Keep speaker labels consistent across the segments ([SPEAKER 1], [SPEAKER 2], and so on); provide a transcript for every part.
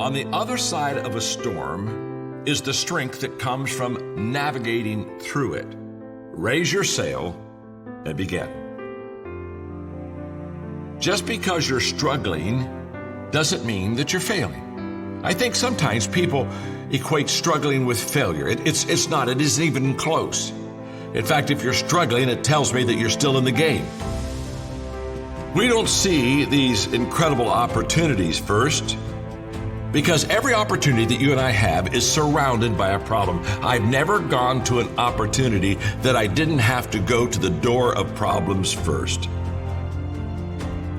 [SPEAKER 1] On the other side of a storm is the strength that comes from navigating through it. Raise your sail and begin. Just because you're struggling doesn't mean that you're failing. I think sometimes people equate struggling with failure. It's not. It isn't even close. In fact, if you're struggling, it tells me that you're still in the game. We don't see these incredible opportunities first, because every opportunity that you and I have is surrounded by a problem. I've never gone to an opportunity that I didn't have to go to the door of problems first.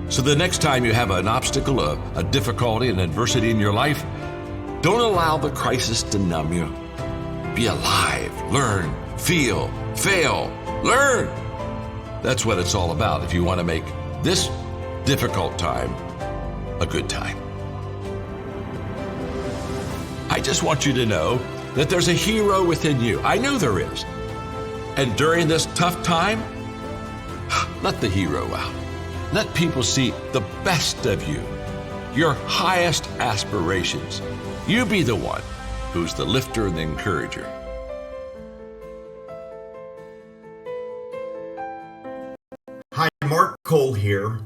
[SPEAKER 1] So the next time you have an obstacle, a difficulty, an adversity in your life, don't allow the crisis to numb you. Be alive, learn, feel, fail, learn. That's what it's all about if you want to make this difficult time a good time. I just want you to know that there's a hero within you. I know there is. And during this tough time, let the hero out. Let people see the best of you, your highest aspirations. You be the one who's the lifter and the encourager.
[SPEAKER 2] Hi, Mark Cole here.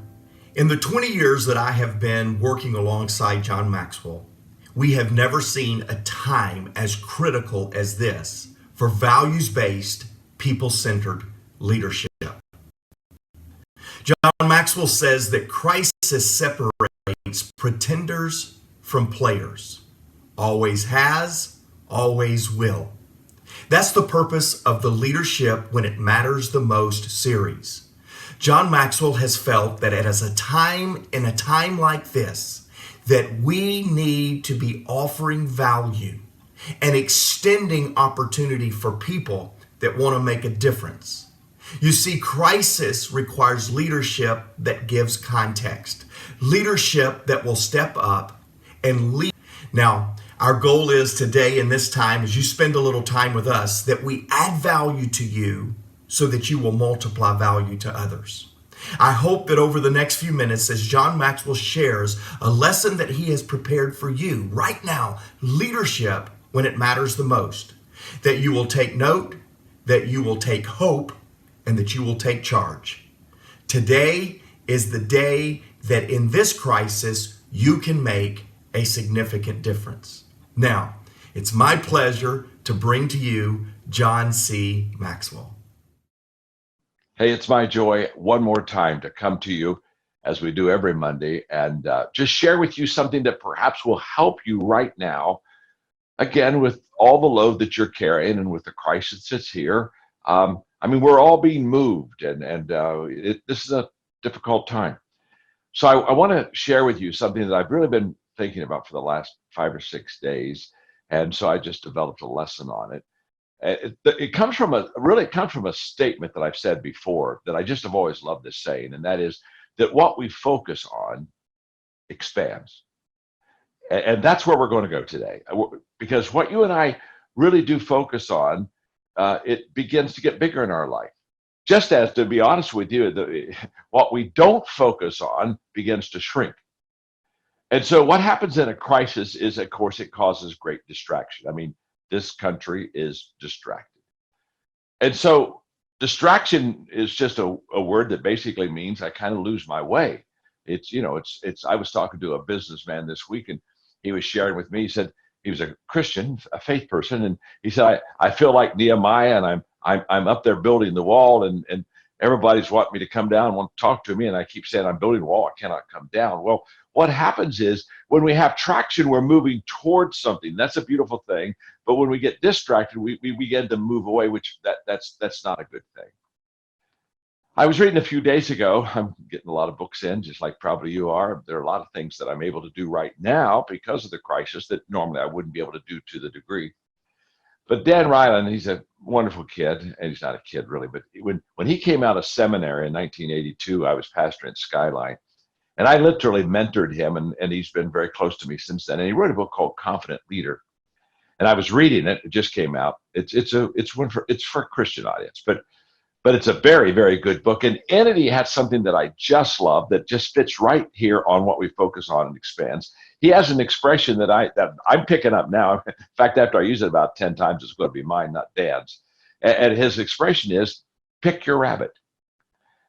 [SPEAKER 2] In the 20 years that I have been working alongside John Maxwell, we have never seen a time as critical as this for values-based, people-centered leadership. John Maxwell says that crisis separates pretenders from players. Always has, always will. That's the purpose of the Leadership When It Matters the Most series. John Maxwell has felt that in a time like this, that we need to be offering value and extending opportunity for people that want to make a difference. You see, crisis requires leadership that gives context, leadership that will step up and lead. Now, our goal is today in this time, as you spend a little time with us, that we add value to you so that you will multiply value to others. I hope that over the next few minutes, as John Maxwell shares a lesson that he has prepared for you right now, leadership when it matters the most, that you will take note, that you will take hope, and that you will take charge. Today is the day that in this crisis, you can make a significant difference. Now, it's my pleasure to bring to you John C. Maxwell.
[SPEAKER 3] Hey, it's my joy one more time to come to you as we do every Monday and just share with you something that perhaps will help you right now. Again, with all the load that you're carrying and with the crisis that's here, we're all being moved and this is a difficult time. So I want to share with you something that I've really been thinking about for the last 5 or 6 days. And so I just developed a lesson on it. It comes from a statement that I've said before that I just have always loved this saying, and that is that what we focus on expands. And that's where we're going to go today, because what you and I really do focus on, it begins to get bigger in our life. Just as, to be honest with you, what we don't focus on begins to shrink. And so what happens in a crisis is, of course, it causes great distraction. I mean, this country is distracted. And so distraction is just a word that basically means I kind of lose my way. I was talking to a businessman this week, and he was sharing with me, he said he was a Christian, a faith person, and he said, I feel like Nehemiah, and I'm up there building the wall, and everybody's wanting me to come down, want to talk to me, and I keep saying I'm building a wall, I cannot come down. Well, what happens is when we have traction, we're moving towards something. That's a beautiful thing. But when we get distracted, we begin to move away, which that's not a good thing. I was reading a few days ago, I'm getting a lot of books in, just like probably you are. There are a lot of things that I'm able to do right now because of the crisis that normally I wouldn't be able to do to the degree. But Dan Ryland, he's a wonderful kid, and he's not a kid really, but when he came out of seminary in 1982, I was pastoring at Skyline. And I literally mentored him, and he's been very close to me since then. And he wrote a book called Confident Leader. And I was reading it; it just came out. It's for a Christian audience, but but it's a very, very good book. And Entity has something that I just love that just fits right here on what we focus on and expands. He has an expression that I'm picking up now. In fact, after I use it about 10 times, it's going to be mine, not Dad's. And his expression is, pick your rabbit.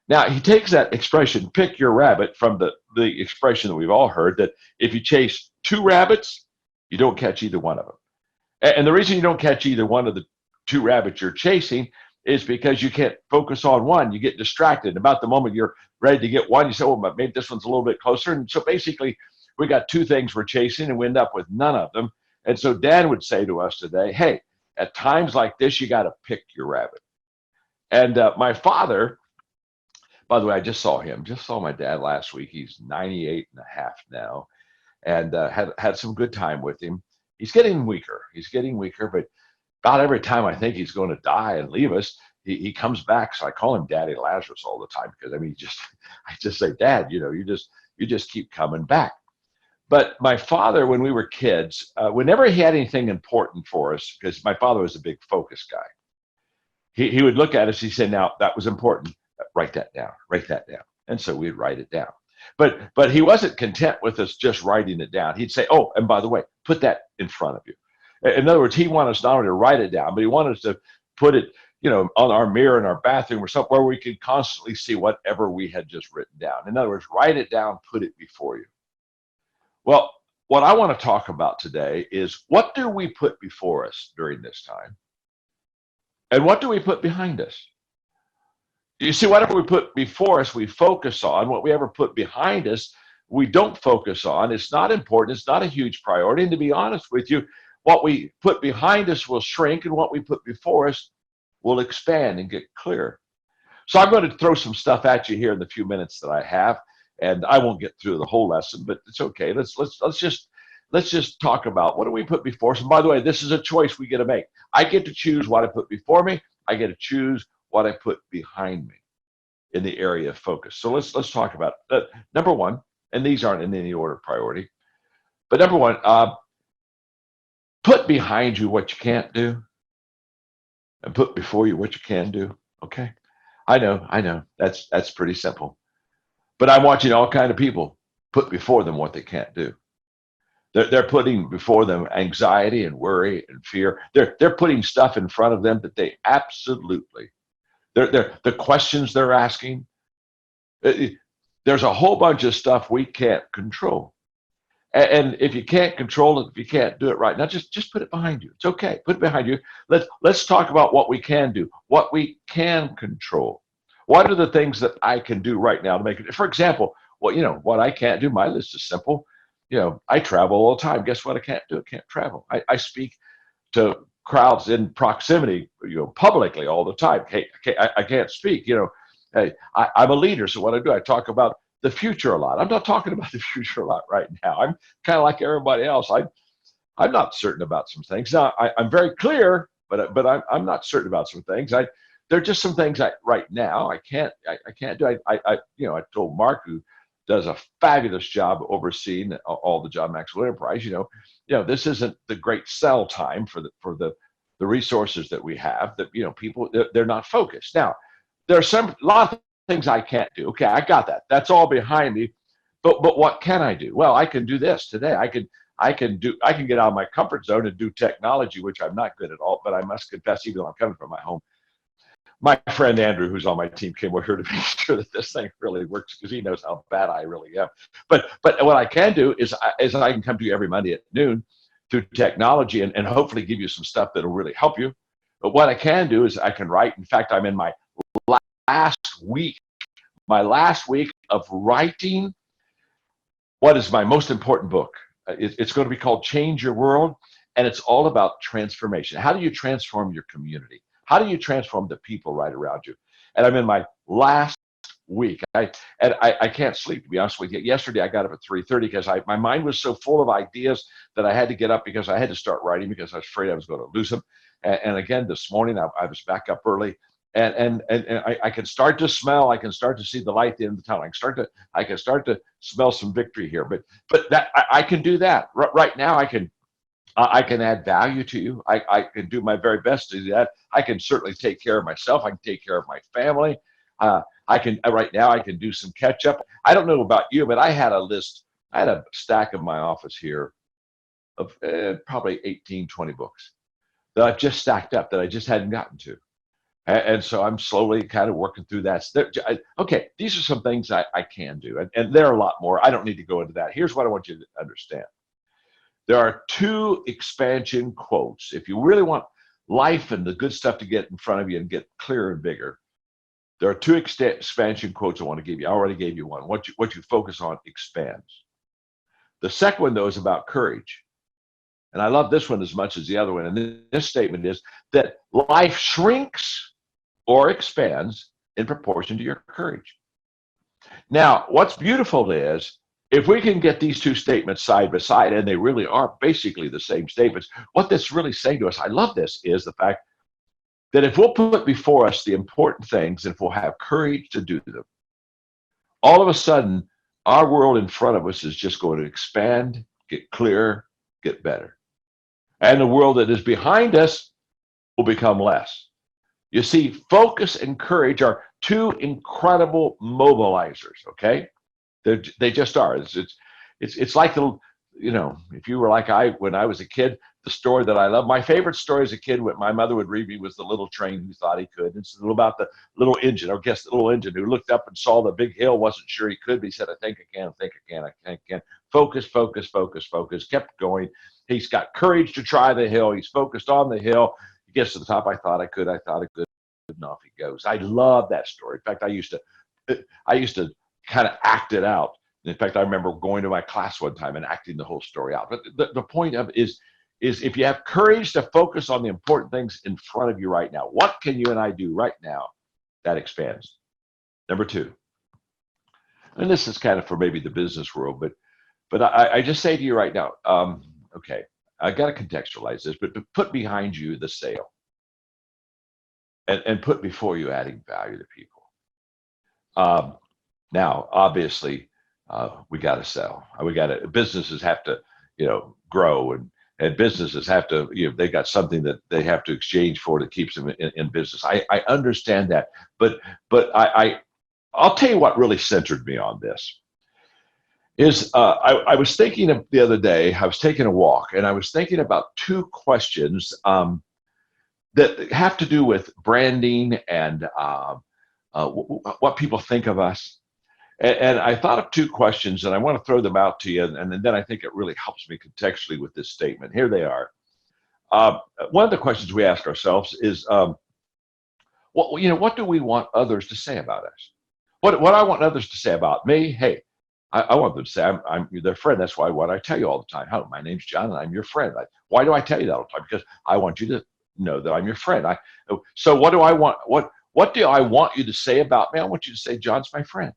[SPEAKER 3] Now, he takes that expression, pick your rabbit, from the expression that we've all heard, that if you chase two rabbits, you don't catch either one of them. And the reason you don't catch either one of the two rabbits you're chasing is because you can't focus on one. You get distracted. About the moment you're ready to get one, you say, oh, but maybe this one's a little bit closer. And so basically, we got two things we're chasing, and we end up with none of them. And so Dan would say to us today, hey, at times like this, you got to pick your rabbit. And my father, by the way, I just saw my dad last week. He's 98 and a half now, and had some good time with him. He's getting weaker, but about every time I think he's going to die and leave us, he comes back. So I call him Daddy Lazarus all the time, because I just say, Dad, you just keep coming back. But my father, when we were kids, whenever he had anything important for us, because my father was a big focus guy, he would look at us. He said, now that was important. Write that down. And so we'd write it down. But he wasn't content with us just writing it down. He'd say, oh, and by the way, put that in front of you. In other words, he wanted us not only to write it down, but he wanted us to put it, on our mirror in our bathroom or somewhere where we could constantly see whatever we had just written down. In other words, write it down, put it before you. Well, what I want to talk about today is, what do we put before us during this time? And what do we put behind us? You see, whatever we put before us, we focus on. What we ever put behind us, we don't focus on. It's not important. It's not a huge priority. And to be honest with you, what we put behind us will shrink, and what we put before us will expand and get clearer. So I'm going to throw some stuff at you here in the few minutes that I have, and I won't get through the whole lesson, but it's okay. Let's just talk about, what do we put before us. And by the way, this is a choice we get to make. I get to choose what I put before me. I get to choose what I put behind me in the area of focus. So let's talk about number one, and these aren't in any order of priority, but number one, put behind you what you can't do, and put before you what you can do. Okay, I know that's pretty simple, but I'm watching all kind of people put before them what they can't do. They're putting before them anxiety and worry and fear. They're putting stuff in front of them that they absolutely, the questions they're asking, there's a whole bunch of stuff we can't control. And if you can't control it, if you can't do it right, now just put it behind you. It's okay. Put it behind you. Let's talk about what we can do, what we can control. What are the things that I can do right now to make it? For example, what I can't do, my list is simple. I travel all the time. Guess what I can't do? I can't travel. I speak to crowds in proximity, publicly all the time. Hey, I can't speak. Hey, I'm a leader, so what I do, I talk about the future a lot. I'm not talking about the future a lot right now. I'm kind of like everybody else. I'm not certain about some things. Now, I'm very clear, but I'm not certain about some things. There are just some things right now I can't do. I told Mark, who does a fabulous job overseeing all the John Maxwell Enterprise. This isn't the great sell time for the resources that we have. That people, they're not focused. Now, there's a lot of things I can't do. Okay, I got that. That's all behind me. But what can I do? Well, I can do this today. I can get out of my comfort zone and do technology, which I'm not good at all. But I must confess, even though I'm coming from my home, my friend Andrew, who's on my team, came over here to make sure that this thing really works, because he knows how bad I really am. But what I can do is I can come to you every Monday at noon through technology and hopefully give you some stuff that'll really help you. But what I can do is I can write. In fact, I'm in my last week of writing what is my most important book. It's going to be called Change Your World, and it's all about transformation. How do you transform your community? How do you transform the people right around you? And I'm in my last week. I can't sleep, to be honest with you. Yesterday, I got up at 3:30 because my mind was so full of ideas that I had to get up because I had to start writing, because I was afraid I was going to lose them. And again, this morning, I was back up early. And I can start to smell. I can start to see the light at the end of the tunnel. I can start to smell some victory here. But that I can do that right now. I can add value to you. I can do my very best to do that. I can certainly take care of myself. I can take care of my family. I can right now. I can do some catch up. I don't know about you, but I had a list. I had a stack in my office here of probably 18, 20 books that I've just stacked up that I just hadn't gotten to. And so I'm slowly kind of working through that. Okay, these are some things I can do. And there are a lot more. I don't need to go into that. Here's what I want you to understand. There are two expansion quotes. If you really want life and the good stuff to get in front of you and get clearer and bigger, there are two expansion quotes I want to give you. I already gave you one. What you focus on expands. The second one, though, is about courage. And I love this one as much as the other one. And this statement is that life shrinks or expands in proportion to your courage. Now, what's beautiful is if we can get these two statements side by side, and they really are basically the same statements, what this really saying to us, I love this, is the fact that if we'll put before us the important things, and if we'll have courage to do them, all of a sudden, our world in front of us is just going to expand, get clearer, get better. And the world that is behind us will become less. You see, focus and courage are two incredible mobilizers, okay? They just are. It's like if you were like when I was a kid, the story that I love, my favorite story as a kid, what my mother would read me was The Little Train Who Thought He Could. It's about the little engine, or guess the little engine who looked up and saw the big hill, wasn't sure he could, but he said, I think I can, I think I can, I think I can. Focus, focus, focus, focus, kept going. He's got courage to try the hill. He's focused on the hill. He gets to the top. I thought I could, and off he goes. I love that story. In fact, I used to kind of act it out. In fact, I remember going to my class one time and acting the whole story out. But the point of it is if you have courage to focus on the important things in front of you right now, what can you and I do right now that expands? Number two, and this is kind of for maybe the business world, but I just say to you right now, okay, I got to contextualize this, but put behind you the sale, and put before you adding value to people. Now, obviously, we got to sell. Businesses have to, grow, and businesses have to, they got something that they have to exchange for that keeps them in business. I understand that, but I'll tell you what really centered me on this is I was thinking of the other day. I was taking a walk, and I was thinking about two questions that have to do with branding and what people think of us. And I thought of two questions, and I want to throw them out to you, and then I think it really helps me contextually with this statement. Here they are. One of the questions we ask ourselves is, what do we want others to say about us? What I want others to say about me? Hey, I want them to say I'm their friend. That's why what I tell you all the time. My name's John, and I'm your friend. Why do I tell you that all the time? Because I want you to know that I'm your friend. So what do I want? What do I want you to say about me? I want you to say, John's my friend.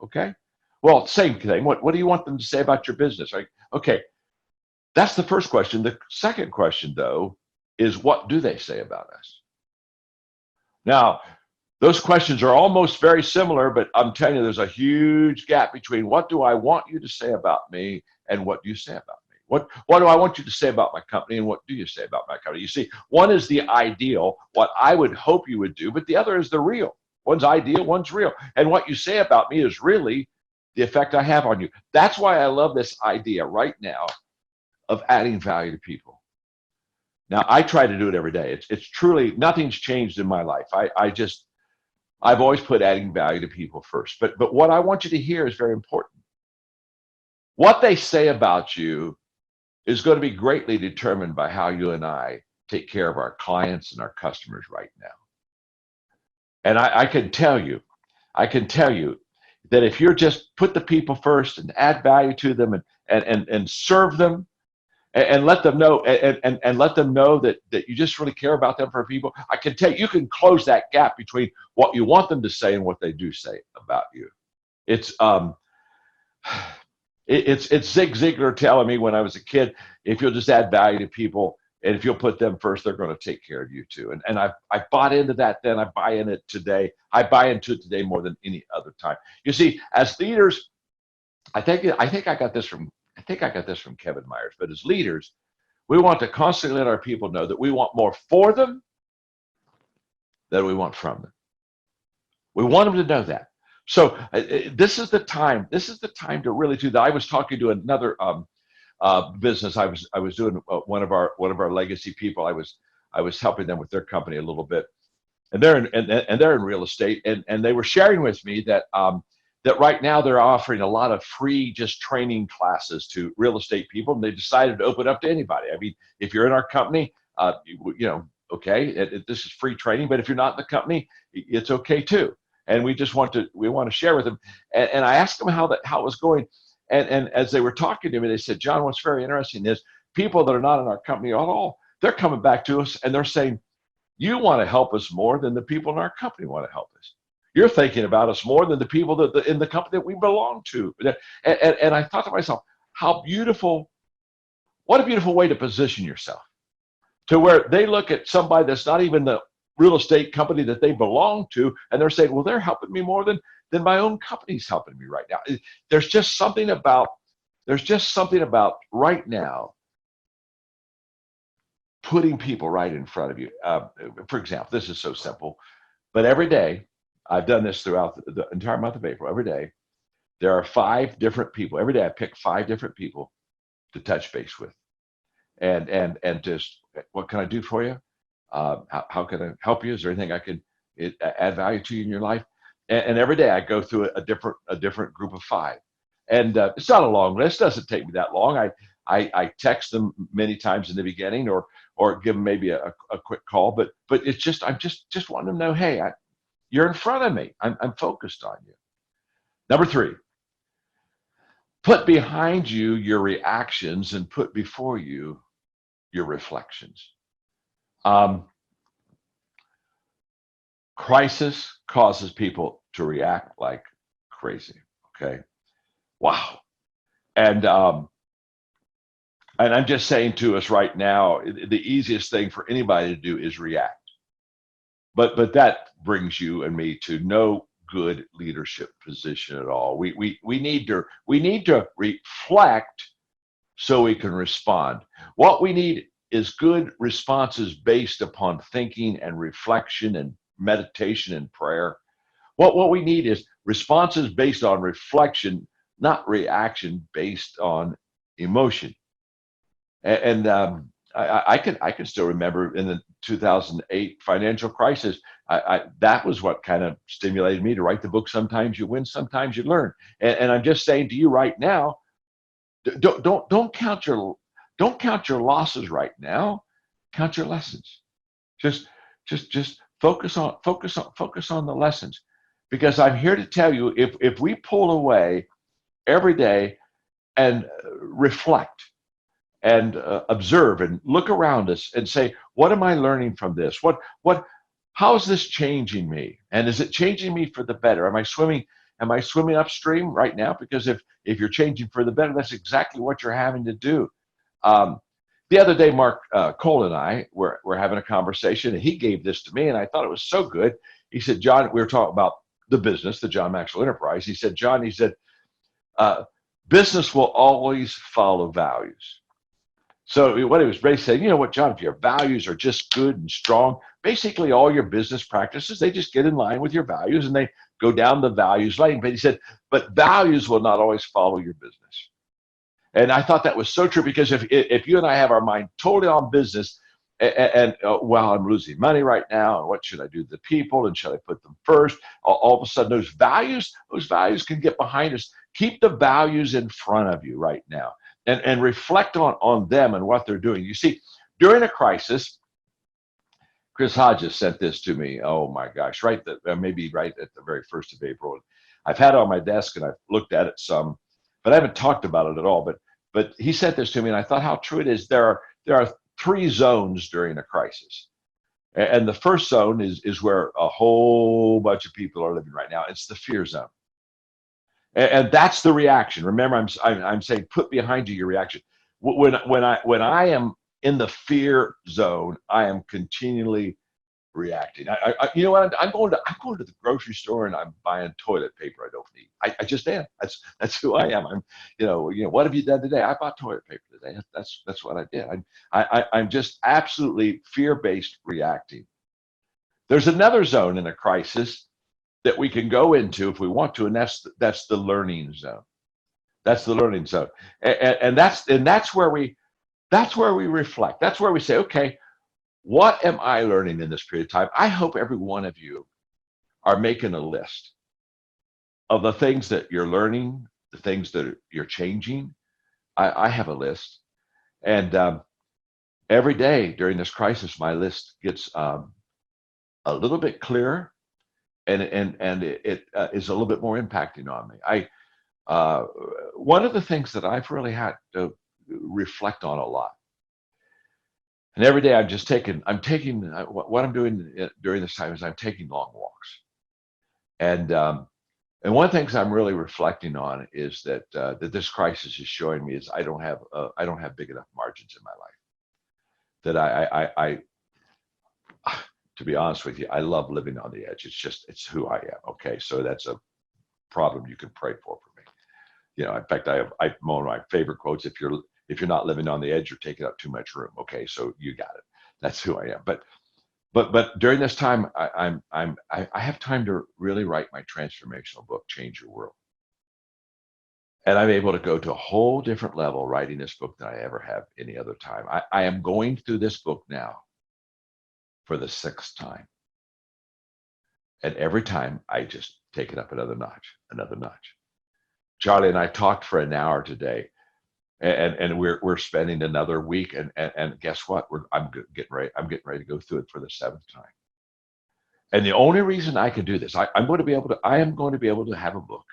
[SPEAKER 3] Okay. Well, same thing. What do you want them to say about your business? Right? Okay. That's the first question. The second question, though, is what do they say about us? Now, those questions are almost very similar, but I'm telling you, there's a huge gap between what do I want you to say about me and what do you say about me? What do I want you to say about my company and what do you say about my company? You see, one is the ideal, what I would hope you would do, but the other is the real. One's ideal, one's real. And what you say about me is really the effect I have on you. That's why I love this idea right now of adding value to people. Now, I try to do it every day. It's truly, nothing's changed in my life. I've always put adding value to people first. But what I want you to hear is very important. What they say about you is going to be greatly determined by how you and I take care of our clients and our customers right now. And I can tell you that if you're just put the people first and add value to them and serve them and let them know and let them know that you just really care about them for people, I can tell you can close that gap between what you want them to say and what they do say about you. It's Zig Ziglar telling me when I was a kid, if you'll just add value to people, and if you'll put them first, they're going to take care of you too. And I bought into that then. I buy in it today. I buy into it today more than any other time. You see, as leaders, I think I got this from Kevin Myers. But as leaders, We want to constantly let our people know that we want more for them than we want from them. We want them to know that. So this is the time. This is the time to really do that. I was talking to another business. I was doing one of our legacy people. I was helping them with their company a little bit, and they're in real estate, and they were sharing with me that that right now they're offering a lot of free just training classes to real estate people, and they decided to open up to anybody. I mean, if you're in our company, okay, this is free training, but if you're not in the company, it's okay too. And we want to share with them. And I asked them how it was going. And as they were talking to me, they said, John, what's very interesting is people that are not in our company at all, they're coming back to us and they're saying, you want to help us more than the people in our company want to help us. You're thinking about us more than the people that in the company that we belong to. And I thought to myself, what a beautiful way to position yourself, to where they look at somebody that's not even the real estate company that they belong to, and they're saying, well, they're helping me more than my own company's helping me right now. There's just something about right now putting people right in front of you. For example, this is so simple, but every day, I've done this throughout the entire month of April. Every day, there are 5 different people. Every day, I pick 5 different people to touch base with, and just, what can I do for you? How can I help you? Is there anything I can add value to you in your life? And every day, I go through a different group of 5, and it's not a long list. It doesn't take me that long. I text them many times in the beginning, or give them maybe a quick call. But it's just, I'm just wanting them to know, hey, you're in front of me. I'm focused on you. Number 3, put behind you your reactions and put before you your reflections. Crisis causes people to react like crazy. Okay. Wow. And I'm just saying to us right now, the easiest thing for anybody to do is react. But that brings you and me to no good leadership position at all. We need to reflect so we can respond. What we need is good responses based upon thinking and reflection and meditation and prayer. What we need is responses based on reflection, not reaction based on emotion. And I can still remember in the 2008 financial crisis, that was what kind of stimulated me to write the book. Sometimes you win, sometimes you learn. And I'm just saying to you right now, don't count your losses right now. Count your lessons. Just focus on the lessons, because I'm here to tell you, if we pull away every day and reflect and observe and look around us and say, what am I learning from this? How is this changing me? And is it changing me for the better? Am I swimming upstream right now? Because if you're changing for the better, that's exactly what you're having to do. The other day, Mark Cole and I were having a conversation, and he gave this to me, and I thought it was so good. He said, John, we were talking about the business, the John Maxwell Enterprise. He said, John, business will always follow values. So what he was basically saying, you know what, John, if your values are just good and strong, basically all your business practices, they just get in line with your values and they go down the values lane. But he said, but values will not always follow your business. And I thought that was so true, because if you and I have our mind totally on business and well, I'm losing money right now, and what should I do to the people, and should I put them first? All of a sudden, those values can get behind us. Keep the values in front of you right now. And reflect on them and what they're doing. You see, during a crisis, Chris Hodges sent this to me. Oh my gosh, maybe right at the very 1st of April. I've had it on my desk and I've looked at it some, but I haven't talked about it at all. But he sent this to me, and I thought how true it is. There are 3 zones during a crisis, and the first zone is where a whole bunch of people are living right now. It's the fear zone. And that's the reaction. Remember, I'm saying put behind you your reaction. When I am in the fear zone, I am continually reacting. You know what? I'm going to the grocery store and I'm buying toilet paper I don't need. I just am. That's who I am. What have you done today? I bought toilet paper today. That's what I did. I'm just absolutely fear-based reacting. There's another zone in a crisis that we can go into if we want to, and that's the learning zone. That's the learning zone, and that's where we reflect. That's where we say, okay, what am I learning in this period of time? I hope every one of you are making a list of the things that you're learning, the things that you're changing. I have a list, and every day during this crisis, my list gets a little bit clearer, and it is a little bit more impacting on me. One of the things that I've really had to reflect on a lot, and every day what I'm doing during this time is I'm taking long walks, and one of the things I'm really reflecting on is that this crisis is showing me is I don't have big enough margins in my life. That I to be honest with you, I love living on the edge. It's who I am. Okay, so that's a problem you can pray for me. In fact, one of my favorite quotes: if you're not living on the edge, you're taking up too much room. Okay, so you got it. That's who I am. But during this time, I have time to really write my transformational book, Change Your World. And I'm able to go to a whole different level writing this book than I ever have any other time. I am going through this book now for the 6th time. And every time I just take it up another notch, another notch. Charlie and I talked for an hour today, and we're spending another week. And guess what? I'm getting ready to go through it for the 7th time. And the only reason I can do this, I am going to be able to have a book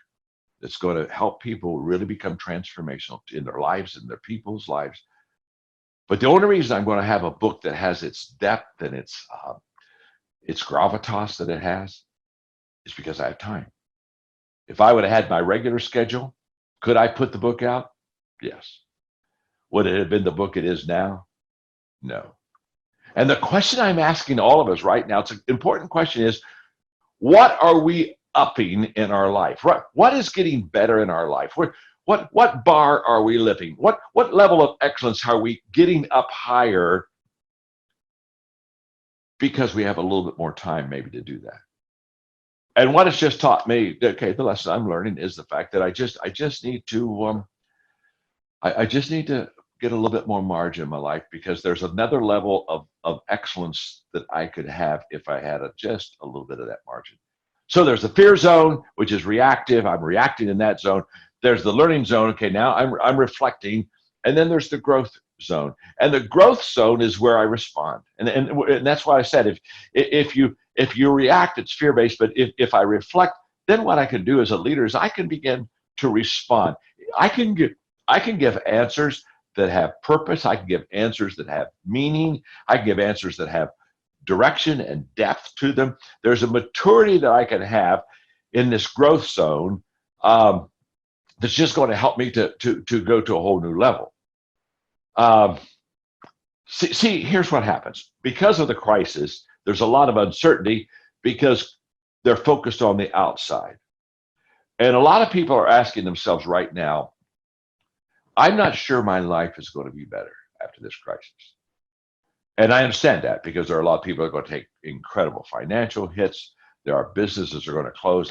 [SPEAKER 3] that's going to help people really become transformational in their lives and their people's lives. But the only reason I'm going to have a book that has its depth and its gravitas that it has is because I have time. If I would have had my regular schedule, could I put the book out? Yes. Would it have been the book it is now? No. And the question I'm asking all of us right now, it's an important question, is what are we upping in our life? What is getting better in our life? What bar are we living? What level of excellence are we getting up higher because we have a little bit more time maybe to do that? And what it's just taught me, okay, the lesson I'm learning is the fact that I just need to get a little bit more margin in my life, because there's another level of excellence that I could have if I had just a little bit of that margin. So there's the fear zone, which is reactive. I'm reacting in that zone. There's the learning zone. Okay, now I'm reflecting. And then there's the growth zone. And the growth zone is where I respond. And that's why I said, if you react, it's fear-based. But if I reflect, then what I can do as a leader is I can begin to respond. I can give answers that have purpose. I can give answers that have meaning. I can give answers that have direction and depth to them. There's a maturity that I can have in this growth zone that's just going to help me to go to a whole new level. See, here's what happens. Because of the crisis, there's a lot of uncertainty because they're focused on the outside. And a lot of people are asking themselves right now, I'm not sure my life is going to be better after this crisis. And I understand that, because there are a lot of people that are going to take incredible financial hits. There are businesses that are going to close.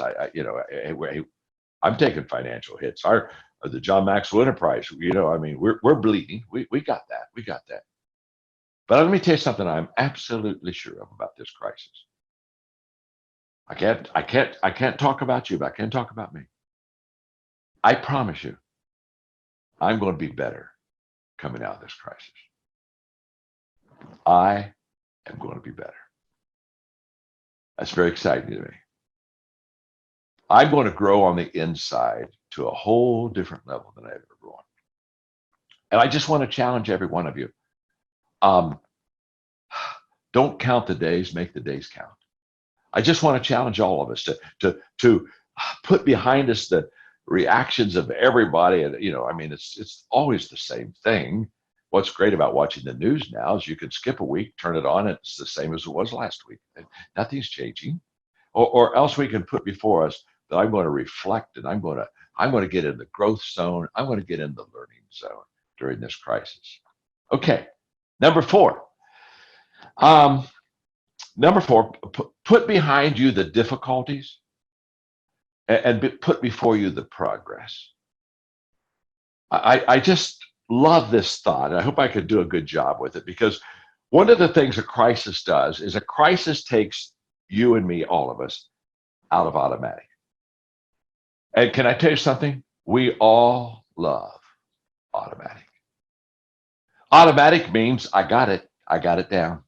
[SPEAKER 3] I'm taking financial hits. The John Maxwell Enterprise, we're bleeding. We got that. We got that. But let me tell you something I'm absolutely sure of about this crisis. I can't talk about you, but I can talk about me. I promise you, I'm going to be better coming out of this crisis. I am going to be better. That's very exciting to me. I'm going to grow on the inside to a whole different level than I've ever grown. And I just want to challenge every one of you. Don't count the days, make the days count. I just want to challenge all of us to put behind us the reactions of everybody. And it's always the same thing. what's great about watching the news now is you can skip a week, turn it on, and it's the same as it was last week. Nothing's changing. Or else we can put before us that I'm going to reflect and I'm going to get in the growth zone. I'm going to get in the learning zone during this crisis. Okay, number four. Number four, put behind you the difficulties and put before you the progress. I just love this thought. And I hope I could do a good job with it, because one of the things a crisis does is a crisis takes you and me, all of us, out of automatic. And can I tell you something? We all love automatic. Automatic means I got it down.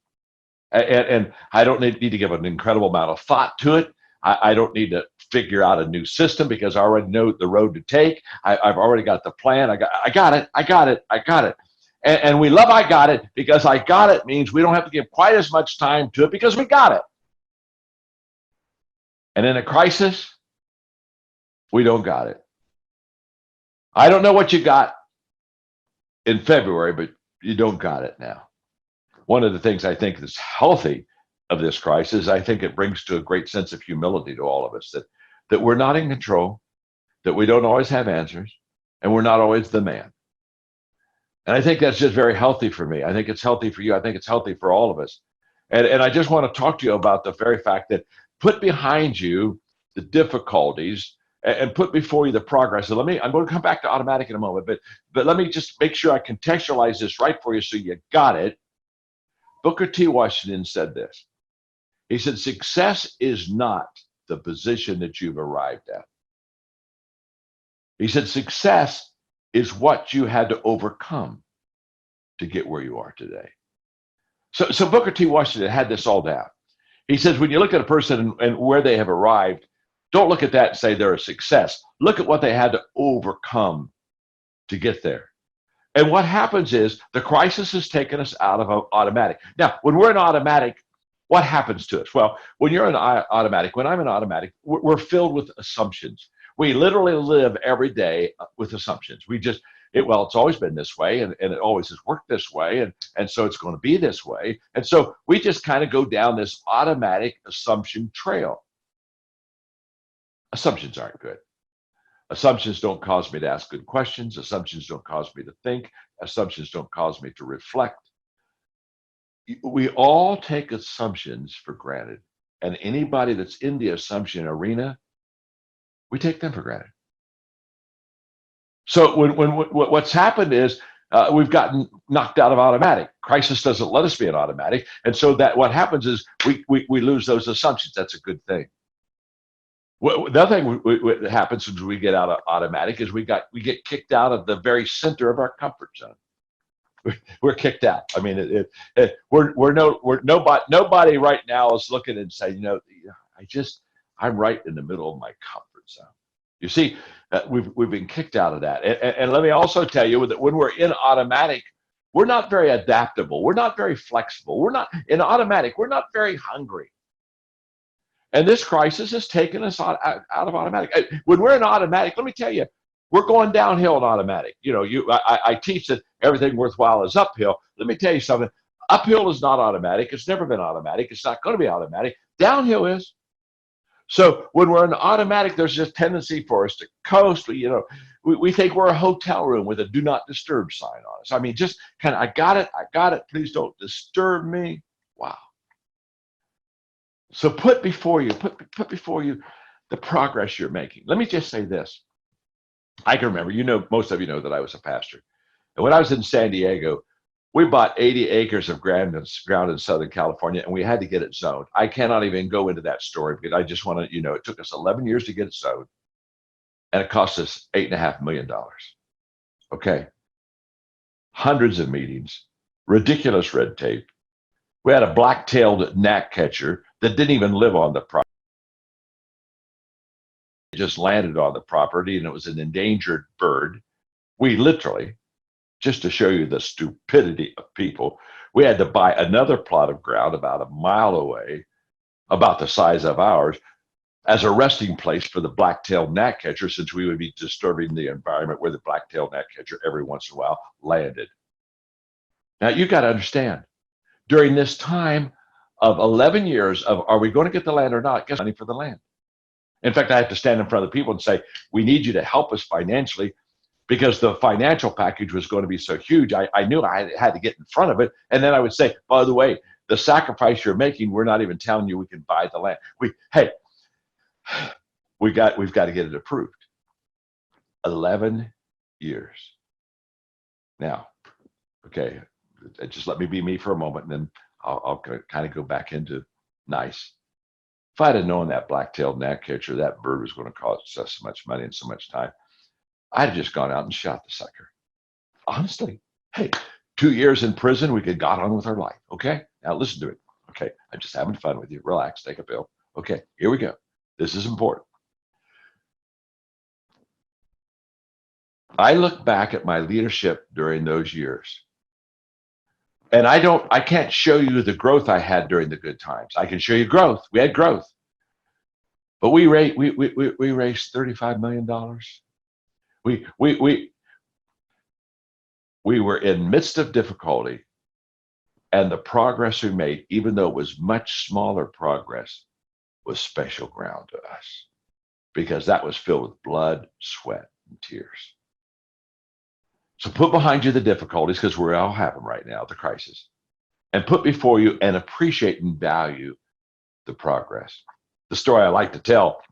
[SPEAKER 3] And I don't need to give an incredible amount of thought to it. I don't need to figure out a new system because I already know the road to take. I've already got the plan. I got it. And we love I got it, because I got it means we don't have to give quite as much time to it because we got it. And in a crisis, we don't got it. I don't know what you got in February, but you don't got it now. One of the things I think that's healthy of this crisis, I think it brings to a great sense of humility to all of us, that we're not in control, that we don't always have answers, and we're not always the man. And I think that's just very healthy for me. I think it's healthy for you. I think it's healthy for all of us. And I just want to talk to you about the very fact that put behind you the difficulties and put before you the progress. So I'm going to come back to automatic in a moment, but let me just make sure I contextualize this right for you so you got it. Booker T. Washington said this. He said, success is not the position that you've arrived at. He said, success is what you had to overcome to get where you are today. So Booker T. Washington had this all down. He says, when you look at a person and where they have arrived, don't look at that and say they're a success. Look at what they had to overcome to get there. And what happens is the crisis has taken us out of automatic. Now, when we're in automatic, what happens to us? Well, when you're in automatic, when I'm in automatic, we're filled with assumptions. We literally live every day with assumptions. It's always been this way, and it always has worked this way, and so it's going to be this way. And so we just kind of go down this automatic assumption trail. Assumptions aren't good. Assumptions don't cause me to ask good questions. Assumptions don't cause me to think. Assumptions don't cause me to reflect. We all take assumptions for granted. And anybody that's in the assumption arena, we take them for granted. So what's happened is we've gotten knocked out of automatic. Crisis doesn't let us be in automatic. And so that what happens is we lose those assumptions. That's a good thing. The other thing that happens when we get out of automatic is we get kicked out of the very center of our comfort zone. We're kicked out. I mean, nobody right now is looking and saying, I'm right in the middle of my comfort zone. You see, we've been kicked out of that. And let me also tell you that when we're in automatic, we're not very adaptable. We're not very flexible. We're not in automatic. We're not very hungry. And this crisis has taken us out of automatic. When we're in automatic, let me tell you, we're going downhill in automatic. I teach that everything worthwhile is uphill. Let me tell you something. Uphill is not automatic. It's never been automatic. It's not going to be automatic. Downhill is. So when we're in automatic, there's this tendency for us to coast. We think we're a hotel room with a do not disturb sign on us. I mean, just kind of, I got it. Please don't disturb me. Wow. So put before you the progress you're making. Let me just say this. I can remember, most of you know that I was a pastor. And when I was in San Diego, we bought 80 acres of ground in Southern California, and we had to get it zoned. I cannot even go into that story because I just want to, it took us 11 years to get it zoned, and it cost us $8.5 million. Okay. Hundreds of meetings, ridiculous red tape. We had a black-tailed gnatcatcher that didn't even live on the property. It just landed on the property, and it was an endangered bird. We literally, just to show you the stupidity of people, we had to buy another plot of ground about a mile away, about the size of ours, as a resting place for the black-tailed gnatcatcher, since we would be disturbing the environment where the black-tailed gnatcatcher every once in a while landed. Now, you got to understand, during this time of 11 years of are we going to get the land or not, guess money for the land. In fact, I have to stand in front of the people and say, we need you to help us financially because the financial package was going to be so huge. I knew I had to get in front of it. And then I would say, by the way, the sacrifice you're making, we're not even telling you we can buy the land. We've got to get it approved. 11 years. Now, okay, just let me be me for a moment, and then I'll kind of go back into nice. If I'd have known that black-tailed gnatcatcher, that bird was going to cost us so much money and so much time, I'd have just gone out and shot the sucker. Honestly, hey, 2 years in prison, we could got on with our life. Okay, now listen to it. Okay, I'm just having fun with you. Relax, take a pill. Okay, here we go. This is important. I look back at my leadership during those years, and I can't show you the growth I had during the good times. I can show you growth. We had growth, but we raised $35 million. We were in midst of difficulty, and the progress we made, even though it was much smaller progress, was special ground to us because that was filled with blood, sweat, and tears. So put behind you the difficulties, because we all have them right now, the crisis, and put before you and appreciate and value the progress. The story I like to tell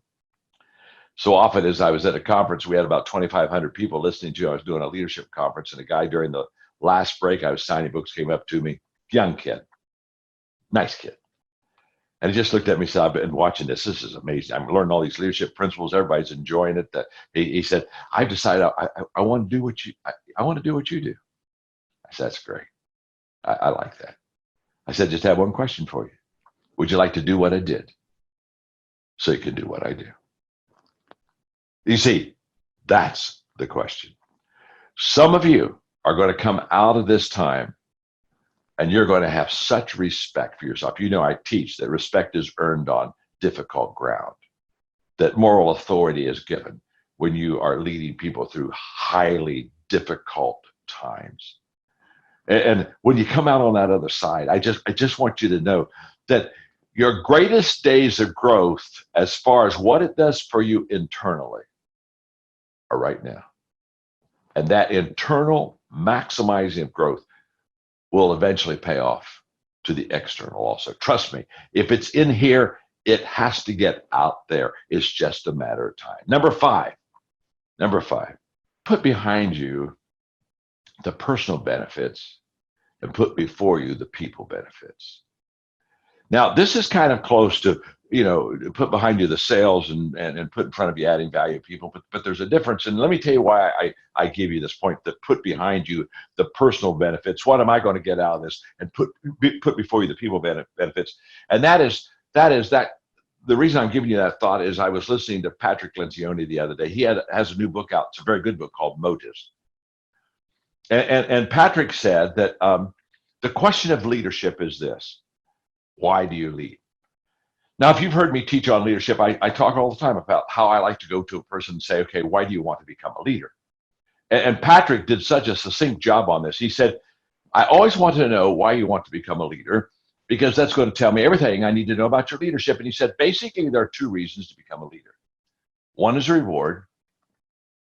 [SPEAKER 3] so often is I was at a conference. We had about 2,500 people listening to. I was doing a leadership conference, and a guy during the last break, I was signing books, came up to me, young kid, nice kid. And he just looked at me and said, I've been watching this. This is amazing. I'm learning all these leadership principles. Everybody's enjoying it. He said, I've decided I want to do what I want to do what you do. I said, that's great. I like that. I said, just have one question for you. Would you like to do what I did so you can do what I do? You see, that's the question. Some of you are going to come out of this time and you're going to have such respect for yourself. You know, I teach that respect is earned on difficult ground, that moral authority is given when you are leading people through highly difficult times. And when you come out on that other side, I just want you to know that your greatest days of growth, as far as what it does for you internally, are right now. And that internal maximizing of growth will eventually pay off to the external also. Trust me, if it's in here, it has to get out there. It's just a matter of time. Number five, put behind you the personal benefits and put before you the people benefits. Now, this is kind of close to, put behind you the sales and put in front of you adding value to people, but there's a difference. And let me tell you why I give you this point, that put behind you the personal benefits. What am I going to get out of this? And put before you the people benefits. And that is the reason I'm giving you that thought is I was listening to Patrick Lencioni the other day. He has a new book out. It's a very good book called Motives. And Patrick said that the question of leadership is this: why do you lead? Now, if you've heard me teach on leadership, I talk all the time about how I like to go to a person and say, okay, why do you want to become a leader? And Patrick did such a succinct job on this. He said, I always want to know why you want to become a leader, because that's going to tell me everything I need to know about your leadership. And he said, basically, there are two reasons to become a leader. One is reward,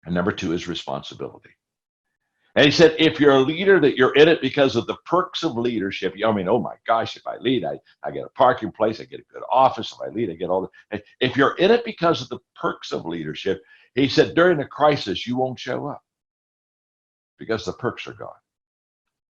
[SPEAKER 3] and number two is responsibility. And he said, if you're a leader, that you're in it because of the perks of leadership. I mean, oh my gosh, if I lead, I get a parking place, I get a good office. If I lead, I get all the. If you're in it because of the perks of leadership, he said, during a crisis, you won't show up because the perks are gone.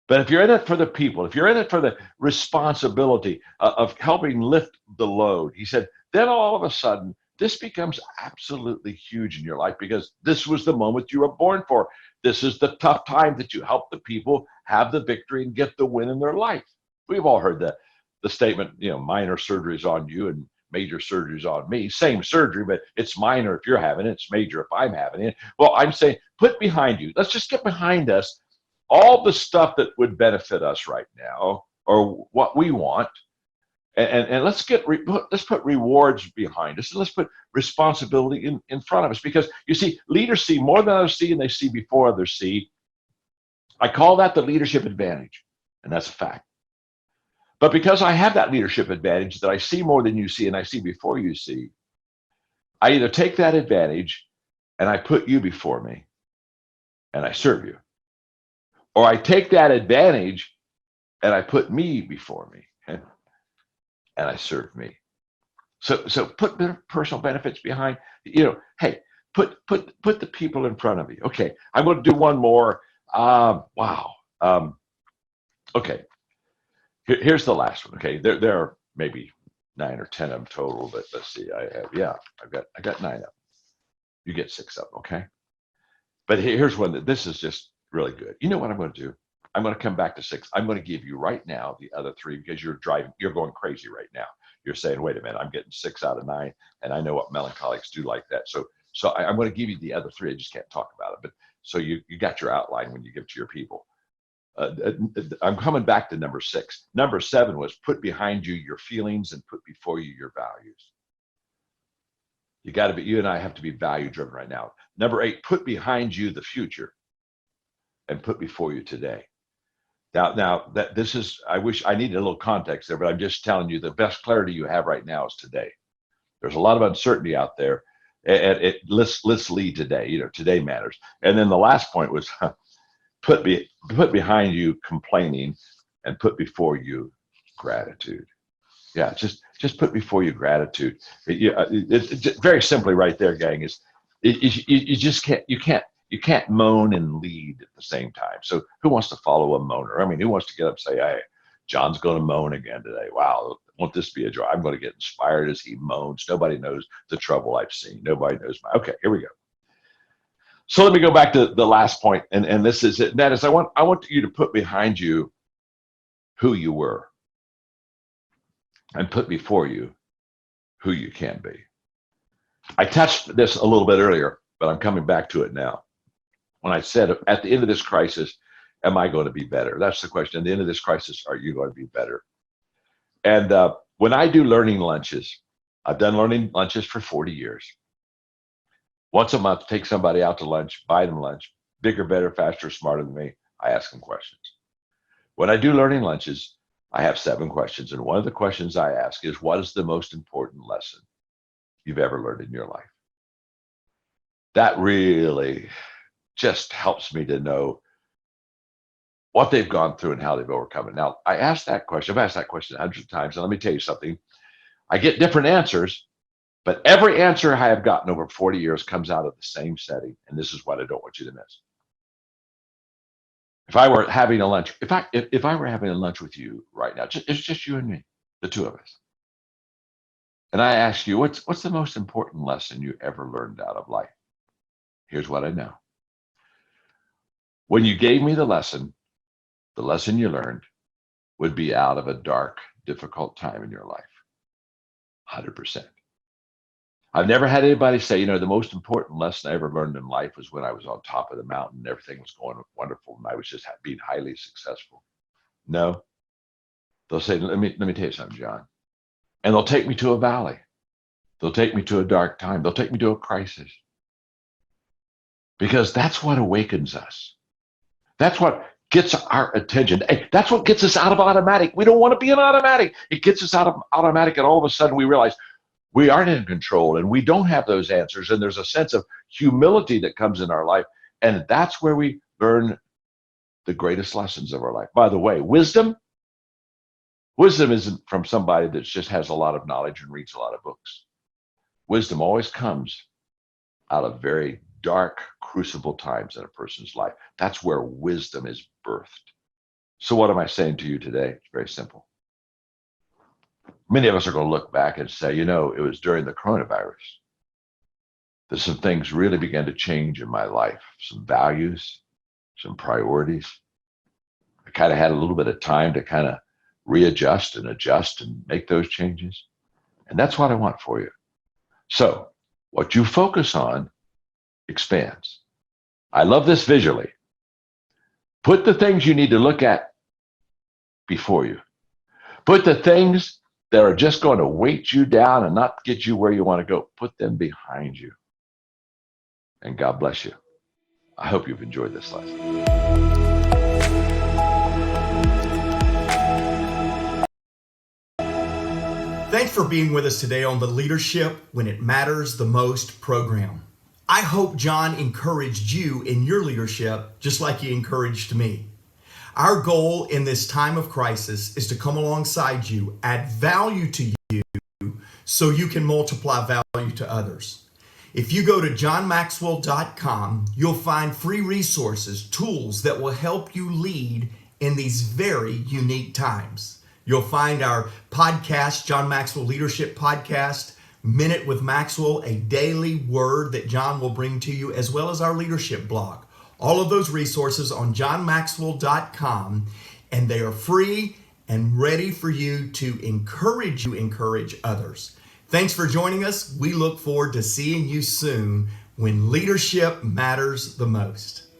[SPEAKER 3] But if you're in it for the people, if you're in it for the responsibility of helping lift the load, he said, then all of a sudden, this becomes absolutely huge in your life, because this was the moment you were born for. This is the tough time that you help the people have the victory and get the win in their life. We've all heard the statement, minor surgery's on you and major surgery's on me. Same surgery, but it's minor if you're having it. It's major if I'm having it. Well, I'm saying put behind you. Let's just get behind us all the stuff that would benefit us right now, or what we want. And let's put rewards behind us, and let's put responsibility in front of us, because you see, leaders see more than others see, and they see before others see. I call that the leadership advantage. And that's a fact. But because I have that leadership advantage that I see more than you see and I see before you see, I either take that advantage and I put you before me and I serve you, or I take that advantage and I put me before me and I serve me. So put personal benefits behind, hey, put the people in front of you. Okay, I'm going to do one more. Wow. Okay, here's the last one. Okay, there are maybe 9 or 10 of them total, but let's see. I got 9 of them. You get 6 of them. Okay, but here's one that this is just really good. You know what I'm going to do? I'm going to come back to 6. I'm going to give you right now the other 3 because you're going crazy right now. You're saying, wait a minute, I'm getting 6 out of 9, and I know what melancholics do like that. So I'm going to give you the other 3. I just can't talk about it. But so you got your outline when you give to your people. I'm coming back to number 6. Number 7 was put behind you your feelings and put before you your values. You and I have to be value driven right now. Number 8, put behind you the future and put before you today. Now that this is, I wish I needed a little context there, but I'm just telling you the best clarity you have right now is today. There's a lot of uncertainty out there, and let's lead today. Today matters. And then the last point was put behind you complaining and put before you gratitude. Yeah, just put before you gratitude. It very simply right there, gang, is you just can't moan and lead at the same time. So who wants to follow a moaner? I mean, who wants to get up and say, hey, John's going to moan again today. Wow, won't this be a joy? I'm going to get inspired as he moans. Nobody knows the trouble I've seen. Nobody knows okay, here we go. So let me go back to the last point, and this is it. And that is I want you to put behind you who you were and put before you who you can be. I touched this a little bit earlier, but I'm coming back to it now. When I said at the end of this crisis, am I going to be better? That's the question. At the end of this crisis, are you going to be better? And when I do learning lunches, I've done learning lunches for 40 years. Once a month, take somebody out to lunch, buy them lunch, bigger, better, faster, smarter than me. I ask them questions. When I do learning lunches, I have 7 questions. And one of the questions I ask is, what is the most important lesson you've ever learned in your life? That really just helps me to know what they've gone through and how they've overcome it. Now, I've asked that question hundreds of times, and let me tell you something. I get different answers, but every answer I have gotten over 40 years comes out of the same setting, and this is what I don't want you to miss. If I were having a lunch, if I were having a lunch with you right now, it's just you and me, the 2 of us, and I ask you, what's the most important lesson you ever learned out of life? Here's what I know. When you gave me the lesson you learned would be out of a dark, difficult time in your life. 100%. I've never had anybody say, the most important lesson I ever learned in life was when I was on top of the mountain and everything was going wonderful and I was just being highly successful. No. They'll say, let me tell you something, John. And they'll take me to a valley. They'll take me to a dark time. They'll take me to a crisis. Because that's what awakens us. That's what gets our attention. That's what gets us out of automatic. We don't want to be an automatic. It gets us out of automatic, and all of a sudden we realize we aren't in control and we don't have those answers. And there's a sense of humility that comes in our life. And that's where we learn the greatest lessons of our life. By the way, wisdom isn't from somebody that just has a lot of knowledge and reads a lot of books. Wisdom always comes out of very dark, crucible times in a person's life. That's where wisdom is birthed. So what am I saying to you today? It's very simple. Many of us are going to look back and say, it was during the coronavirus that some things really began to change in my life, some values, some priorities. I kind of had a little bit of time to kind of readjust and adjust and make those changes. And that's what I want for you. So what you focus on expands. I love this visually. Put the things you need to look at before you. Put the things that are just going to weight you down and not get you where you want to go. Put them behind you. And God bless you. I hope you've enjoyed this lesson.
[SPEAKER 2] for being with us today on the Leadership When It Matters the Most program. I hope John encouraged you in your leadership just like he encouraged me. Our goal in this time of crisis is to come alongside you, add value to you so you can multiply value to others. If you go to johnmaxwell.com, you'll find free resources, tools that will help you lead in these very unique times. You'll find our podcast, John Maxwell Leadership Podcast, Minute with Maxwell, a daily word that John will bring to you, as well as our leadership blog. All of those resources on johnmaxwell.com, and they are free and ready for you to encourage others. Thanks for joining us. We look forward to seeing you soon when leadership matters the most.